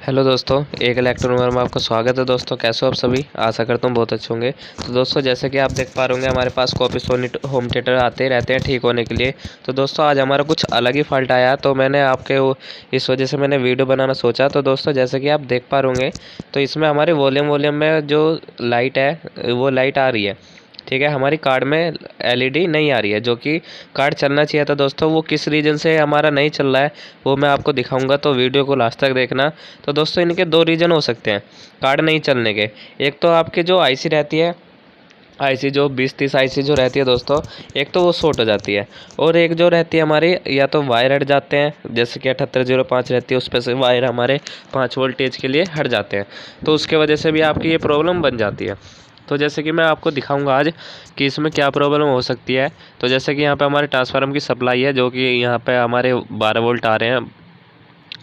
Hello दोस्तों, एक electronic में आपका स्वागत है। दोस्तों कैसे हो आप सभी? आशा करता हूँ बहुत अच्छे होंगे। तो दोस्तों जैसे कि आप देख पा रहे होंगे हमारे पास कॉपी सोनी होम थिएटर आते ही रहते हैं ठीक होने के लिए। तो दोस्तों आज हमारा कुछ अलग ही फॉल्ट आया, तो मैंने इस वजह से मैंने वीडियो बनाना सोचा। तो दोस्तों जैसे कि आप देख पा रहे होंगे तो इसमें हमारे वॉल्यूम में जो लाइट है वो लाइट आ रही है, ठीक है। हमारी कार्ड में एलईडी नहीं आ रही है, जो कि कार्ड चलना चाहिए था। दोस्तों वो किस रीज़न से हमारा नहीं चल रहा है वो मैं आपको दिखाऊंगा, तो वीडियो को लास्ट तक देखना। तो दोस्तों इनके दो रीज़न हो सकते हैं कार्ड नहीं चलने के। एक तो आपकी जो आईसी रहती है, आईसी जो 2030 आईसी जो रहती है दोस्तों, एक तो वो शॉर्ट हो जाती है। और एक जो रहती है हमारी, या तो वायर हट जाते हैं, जैसे कि 7805 रहती है उस पर से वायर हमारे 5 वोल्टेज के लिए हट जाते हैं, तो उसके वजह से भी आपकी ये प्रॉब्लम बन जाती है। तो जैसे कि मैं आपको दिखाऊंगा आज कि इसमें क्या प्रॉब्लम हो सकती है। तो जैसे कि यहाँ पे हमारे ट्रांसफार्मर की सप्लाई है, जो कि यहाँ पे हमारे 12 वोल्ट आ रहे हैं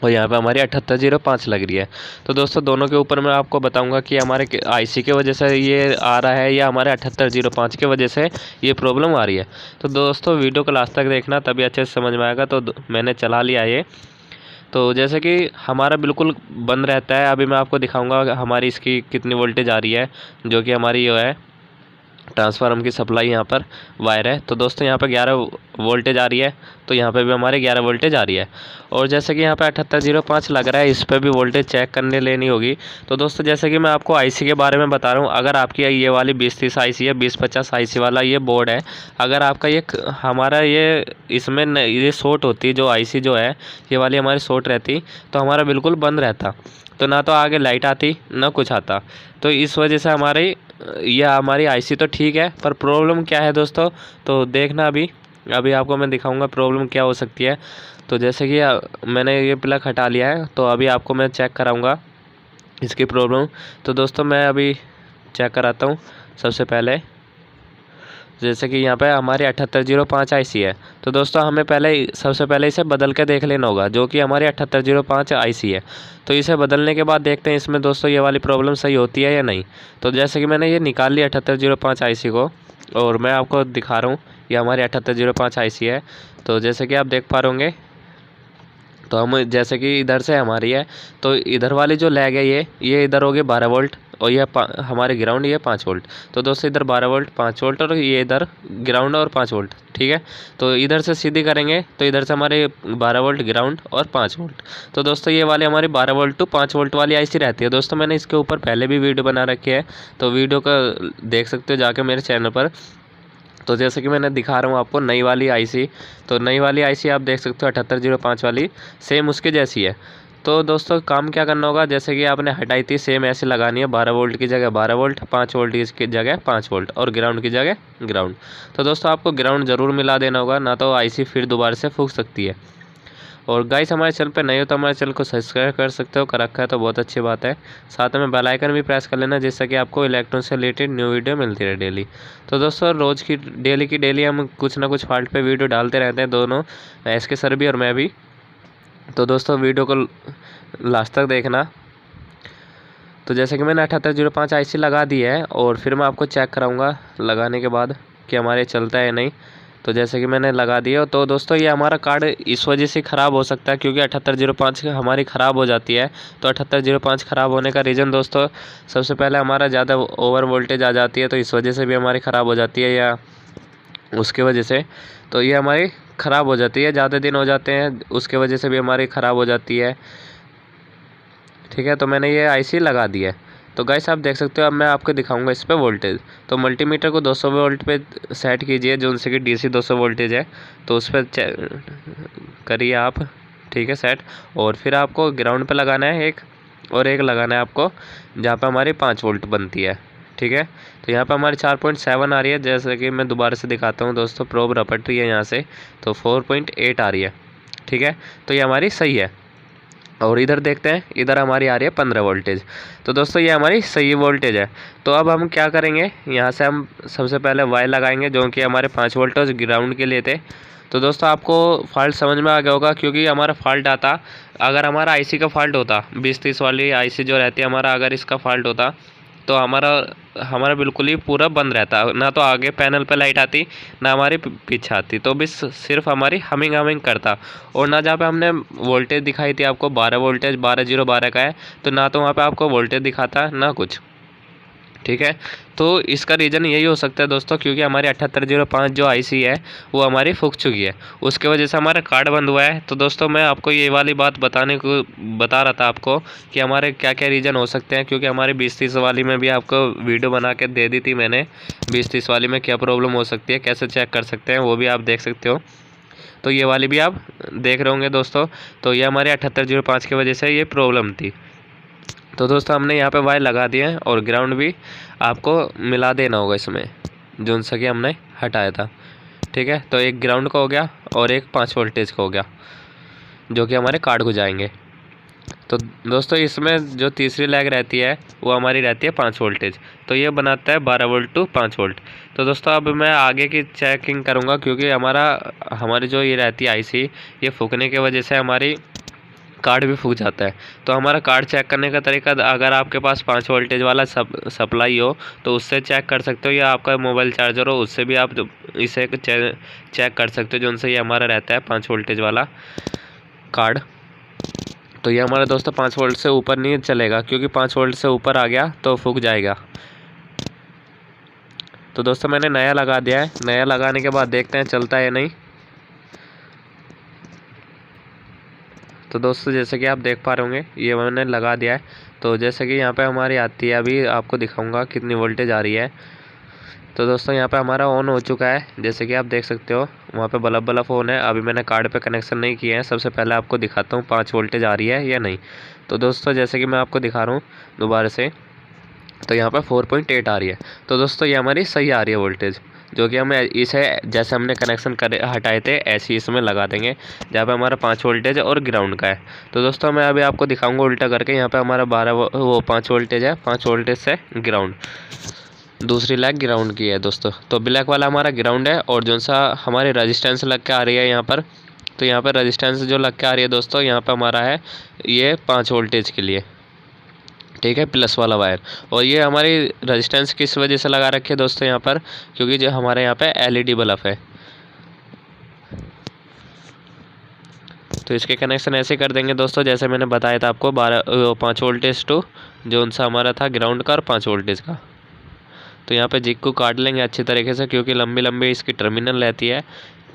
और यहाँ पे हमारी 7805 लग रही है। तो दोस्तों दोनों के ऊपर मैं आपको बताऊंगा कि हमारे आईसी के वजह से ये आ रहा है या हमारे 7805 के वजह से ये प्रॉब्लम आ रही है। तो दोस्तों वीडियो को लास्ट तक देखना, तभी अच्छे से समझ में आएगा। तो मैंने चला लिया ये। तो जैसे कि हमारा बिल्कुल बंद रहता है, अभी मैं आपको दिखाऊंगा हमारी इसकी कितनी वोल्टेज आ रही है, जो कि हमारी ये है ट्रांसफार्मर की सप्लाई यहाँ पर वायर है। तो दोस्तों यहाँ पर 11 वोल्टेज आ रही है, तो यहाँ पे भी हमारे 11 वोल्टेज आ रही है। और जैसे कि यहाँ पे 7805 लग रहा है, इस पर भी वोल्टेज चेक करने लेनी होगी। तो दोस्तों जैसे कि मैं आपको आईसी के बारे में बता रहा हूँ, अगर आपकी ये वाली 2030 आईसी है, 2050 आईसी वाला ये बोर्ड है, अगर आपका ये हमारा ये इसमें ये शॉर्ट होती, जो आईसी जो है ये वाली हमारी शॉर्ट रहती, तो हमारा बिल्कुल बंद रहता, तो ना तो आगे लाइट आती ना कुछ आता। तो इस वजह से हमारी आईसी तो ठीक है, पर प्रॉब्लम क्या है दोस्तों, तो देखना अभी आपको मैं दिखाऊंगा प्रॉब्लम क्या हो सकती है। तो जैसे कि मैंने ये प्लग हटा लिया है, तो अभी आपको मैं चेक कराऊंगा इसकी प्रॉब्लम। तो दोस्तों मैं अभी चेक कराता हूँ। सबसे पहले जैसे कि यहाँ पे हमारी 7805 आईसी है, तो दोस्तों हमें सबसे पहले इसे बदल के देख लेना होगा, जो कि हमारी 7805 आईसी है। तो इसे बदलने के बाद देखते हैं इसमें दोस्तों ये वाली प्रॉब्लम सही होती है या नहीं। तो जैसे कि मैंने ये निकाल लिया 7805 आईसी को, और मैं आपको दिखा रहा हूँ ये हमारी 7805 आईसी है। तो जैसे कि आप देख पा रहे होंगे, तो हम जैसे कि इधर से हमारी है, तो इधर वाली जो लैग है ये इधर हो गई 12 वोल्ट, और ये हमारे ग्राउंड ये 5 वोल्ट। तो दोस्तों इधर 12 वोल्ट 5 वोल्ट, और ये इधर ग्राउंड और 5 वोल्ट, ठीक है। तो इधर से सीधी करेंगे तो इधर से हमारे 12 वोल्ट ग्राउंड और 5 वोल्ट। तो दोस्तों ये वाली हमारी 12 वोल्ट टू 5 वोल्ट वाली आईसी रहती है। दोस्तों मैंने इसके ऊपर पहले भी वीडियो बना रखी है, तो वीडियो का देख सकते हो जाके मेरे चैनल पर। तो जैसे कि मैंने दिखा रहा हूँ आपको नई वाली आईसी, तो नई वाली आईसी आप देख सकते हो 7805 वाली सेम उसके जैसी है। तो दोस्तों काम क्या करना होगा, जैसे कि आपने हटाई थी सेम ऐसे लगानी है, 12 वोल्ट की जगह 12 वोल्ट, 5 वोल्ट की जगह 5 वोल्ट, और ग्राउंड की जगह ग्राउंड। तो दोस्तों आपको ग्राउंड ज़रूर मिला देना होगा, ना तो आईसी फिर दोबारा से फूक सकती है। और गाइस हमारे चैनल पे नए हो तो हमारे चैनल को सब्सक्राइब कर सकते हो, कर रखा है तो बहुत अच्छी बात है। साथ में बेल आइकन भी प्रेस कर लेना, जिससे कि आपको इलेक्ट्रॉनिक से रिलेटेड न्यू वीडियो मिलती रहे डेली। तो दोस्तों रोज़ की डेली हम कुछ ना कुछ फॉल्ट पे वीडियो डालते रहते हैं, दोनों एसके सर भी और मैं भी। तो दोस्तों वीडियो को लास्ट तक देखना। तो जैसे कि मैंने 7805 आईसी लगा दी है, और फिर मैं आपको चेक कराऊँगा लगाने के बाद कि हमारे चलता है नहीं। तो जैसे कि मैंने लगा दिया, तो दोस्तों ये हमारा कार्ड इस वजह से ख़राब हो सकता है, क्योंकि 7805 हमारी ख़राब हो जाती है। तो 7805 ख़राब होने का रीज़न दोस्तों, सबसे पहले हमारा ज़्यादा ओवर वोल्टेज आ जाती है, तो इस वजह से भी हमारी ख़राब हो जाती है, या उसके वजह से तो ये हमारी ख़राब हो जाती है। ज़्यादा दिन हो जाते हैं उसके वजह से भी हमारी ख़राब हो जाती है, ठीक है। तो मैंने ये आईसी लगा दी है। तो गाइस आप देख सकते हो, अब मैं आपको दिखाऊंगा इस पर वोल्टेज। तो मल्टीमीटर को 200 वोल्ट पे सेट कीजिए, जो उनसे कि डीसी 200 वोल्टेज है, तो उस पर करिए आप, ठीक है, सेट। और फिर आपको ग्राउंड पे लगाना है एक, और एक लगाना है आपको जहाँ पे हमारी 5 वोल्ट बनती है, ठीक है। तो यहाँ पे हमारी 4.7 आ रही है, जैसे कि मैं दोबारा से दिखाता हूँ दोस्तों, प्रोब रपट रही है यहाँ से, तो 4.8 आ रही है, ठीक है। तो ये हमारी सही है। और इधर देखते हैं, इधर हमारी आ रही है 15 वोल्टेज। तो दोस्तों ये हमारी सही वोल्टेज है। तो अब हम क्या करेंगे, यहाँ से हम सबसे पहले वायर लगाएंगे, जो कि हमारे 5 वोल्टेज ग्राउंड के लिए थे। तो दोस्तों आपको फॉल्ट समझ में आ गया होगा, क्योंकि हमारा फॉल्ट आता, अगर हमारा आईसी का फॉल्ट होता, 2030 वाली आईसी जो रहती है हमारा, अगर इसका फॉल्ट होता तो हमारा हमारा बिल्कुल ही पूरा बंद रहता, ना तो आगे पैनल पे लाइट आती ना हमारी पीछे आती, तो भी सिर्फ हमारी हमिंग हमिंग करता। और ना जहाँ पे हमने वोल्टेज दिखाई थी आपको 12 वोल्टेज 12 का है, तो ना तो वहाँ पे आपको वोल्टेज दिखाता ना कुछ। ठीक है, तो इसका रीज़न यही हो सकता है दोस्तों, क्योंकि हमारी 7805 जो आईसी है वो हमारी फूक चुकी है, उसके वजह से हमारा कार्ड बंद हुआ है। तो दोस्तों मैं आपको ये वाली बात बता रहा था आपको कि हमारे क्या क्या रीज़न हो सकते हैं, क्योंकि हमारी 2030 वाली में भी आपको वीडियो बना के दे दी थी मैंने। 2030 वाली में क्या प्रॉब्लम हो सकती है, कैसे चेक कर सकते हैं, वो भी आप देख सकते हो। तो ये वाली भी आप देख रहे होंगे दोस्तों। तो ये हमारे 7805 की वजह से ये प्रॉब्लम थी। तो दोस्तों हमने यहाँ पे वायर लगा दिए हैं और ग्राउंड भी आपको मिला देना होगा इसमें, जो सा कि हमने हटाया था। ठीक है, तो एक ग्राउंड का हो गया और एक 5 वोल्टेज का हो गया, जो कि हमारे कार्ड को जाएंगे। तो दोस्तों इसमें जो तीसरी लैग रहती है वो हमारी रहती है 5 वोल्टेज, तो ये बनाता है 12 वोल्ट टू 5 वोल्ट। तो दोस्तों अब मैं आगे की चेकिंग करूँगा, क्योंकि हमारी जो ये रहती है आईसी, ये फूकने की वजह से हमारी कार्ड भी फूक जाता है। तो हमारा कार्ड चेक करने का तरीका, अगर आपके पास 5 वोल्टेज वाला सप्लाई हो तो उससे चेक कर सकते हो, या आपका मोबाइल चार्जर हो उससे भी आप इसे चेक कर सकते हो, जो उनसे ये हमारा रहता है 5 वोल्टेज वाला कार्ड। तो ये हमारा दोस्तों 5 वोल्ट से ऊपर नहीं चलेगा, क्योंकि 5 वोल्ट से ऊपर आ गया तो फूक जाएगा। तो दोस्तों मैंने नया लगा दिया है, नया लगाने के बाद देखते हैं चलता है या नहीं। तो दोस्तों जैसे कि आप देख पा रहे होंगे ये मैंने लगा दिया है। तो जैसे कि यहाँ पे हमारी आती है, अभी आपको दिखाऊंगा कितनी वोल्टेज आ रही है। तो दोस्तों यहाँ पे हमारा ऑन हो चुका है, जैसे कि आप देख सकते हो वहाँ पे बल्ब बल्ब ऑन है। अभी मैंने कार्ड पे कनेक्शन नहीं किए हैं, सबसे पहले आपको दिखाता हूँ 5 वोल्टेज आ रही है या नहीं। तो दोस्तों जैसे कि मैं आपको दिखा रहा हूँ दोबारा से, तो यहाँ पर 4.8 आ रही है। तो दोस्तों ये हमारी सही आ रही है वोल्टेज, जो कि हम इसे जैसे हमने कनेक्शन कर हटाए थे ऐसे ही इसमें लगा देंगे, जहाँ पे हमारा 5 वोल्टेज और ग्राउंड का है। तो दोस्तों मैं अभी आपको दिखाऊंगा उल्टा करके। यहाँ पे हमारा 5 वोल्टेज है, 5 वोल्टेज से ग्राउंड, दूसरी लैग ग्राउंड की है दोस्तों। तो ब्लैक वाला हमारा ग्राउंड है, और जो सा हमारी रजिस्टेंस लग के आ रही है यहाँ पर, तो यहाँ पर रजिस्टेंस जो लग के आ रही है दोस्तों, यहाँ पर हमारा है ये 5 वोल्टेज के लिए। ठीक है, प्लस वाला वायर। और ये हमारी रेजिस्टेंस किस वजह से लगा रखी है दोस्तों यहाँ पर, क्योंकि जो हमारे यहाँ पे एलईडी बल्ब है, तो इसके कनेक्शन ऐसे कर देंगे दोस्तों, जैसे मैंने बताया था आपको 5 वोल्टेज टू जो उनसा हमारा था ग्राउंड का और 5 वोल्टेज का। तो यहाँ पे जिग को काट लेंगे अच्छी तरीके से, क्योंकि लंबी लंबी इसकी टर्मिनल रहती है।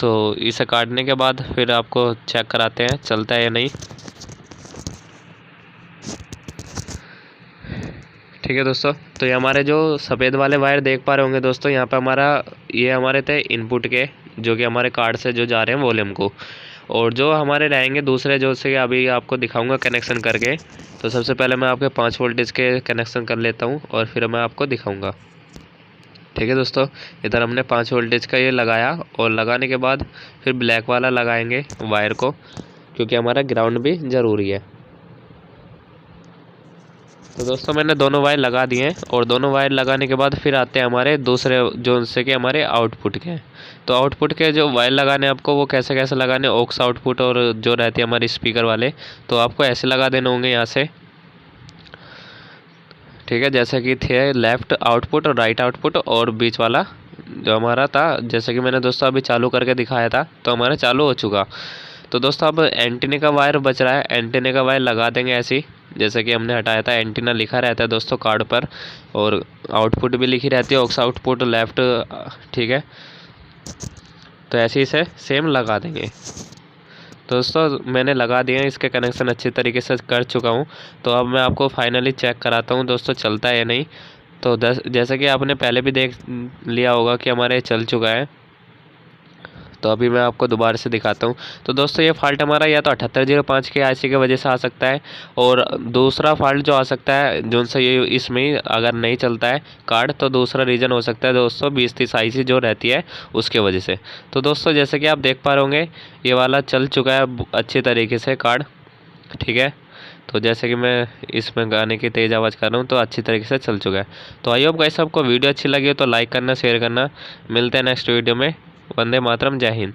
तो इसे काटने के बाद फिर आपको चेक कराते हैं चलता है या नहीं। ठीक है दोस्तों, तो ये हमारे जो सफ़ेद वाले वायर देख पा रहे होंगे दोस्तों, यहाँ पे ये हमारे थे इनपुट के, जो कि हमारे कार्ड से जो जा रहे हैं वॉल्यूम को। और जो हमारे रहेंगे दूसरे, जो से अभी आपको दिखाऊंगा कनेक्शन करके। तो सबसे पहले मैं आपके 5 वोल्टेज के कनेक्शन कर लेता हूँ और फिर मैं आपको दिखाऊँगा। ठीक है दोस्तों, इधर हमने 5 वोल्टेज का ये लगाया, और लगाने के बाद फिर ब्लैक वाला लगाएंगे वायर को, क्योंकि हमारा ग्राउंड भी ज़रूरी है। तो दोस्तों मैंने दोनों वायर लगा दिए हैं, और दोनों वायर लगाने के बाद फिर आते हैं हमारे दूसरे, जो उनसे कि हमारे आउटपुट के। तो आउटपुट के जो वायर लगाने आपको वो कैसे कैसे लगाने, ऑक्स आउटपुट और जो रहती है हमारी स्पीकर वाले, तो आपको ऐसे लगा देने होंगे यहाँ से। ठीक है, जैसे कि थे लेफ़्ट आउटपुट और राइट आउटपुट, और बीच वाला जो हमारा था, जैसे कि मैंने दोस्तों अभी चालू करके दिखाया था, तो हमारा चालू हो चुका। तो दोस्तों अब एंटीने का वायर बच रहा है, एंटीने का वायर लगा देंगे ऐसे ही, जैसे कि हमने हटाया था। एंटीना लिखा रहता है दोस्तों कार्ड पर, और आउटपुट भी लिखी रहती है, ऑक्स आउटपुट लेफ़्ट। ठीक है, तो ऐसे ही से सेम लगा देंगे। दोस्तों मैंने लगा दिए हैं, इसके कनेक्शन अच्छी तरीके से कर चुका हूँ। तो अब मैं आपको फाइनली चेक कराता हूँ दोस्तों चलता है या नहीं। तो जैसे कि आपने पहले भी देख लिया होगा कि हमारे चल चुका है, तो अभी मैं आपको दोबारा से दिखाता हूँ। तो दोस्तों ये फॉल्ट हमारा या तो 7805 के आईसी की वजह से आ सकता है, और दूसरा फॉल्ट जो आ सकता है जो से ये इसमें अगर नहीं चलता है कार्ड, तो दूसरा रीज़न हो सकता है दोस्तों 2030 आईसी जो रहती है उसके वजह से। तो दोस्तों जैसे कि आप देख पा रहे होंगे ये वाला चल चुका है अच्छी तरीके से कार्ड। ठीक है, तो जैसे कि मैं इसमें गाने की तेज़ आवाज़ कर रहा हूँ, तो अच्छी तरीके से चल चुका है। तो आई होप गाइस आपको वीडियो अच्छी लगी हो तो लाइक करना, शेयर करना। मिलते हैं नेक्स्ट वीडियो में। वंदे मातरम, जय हिंद।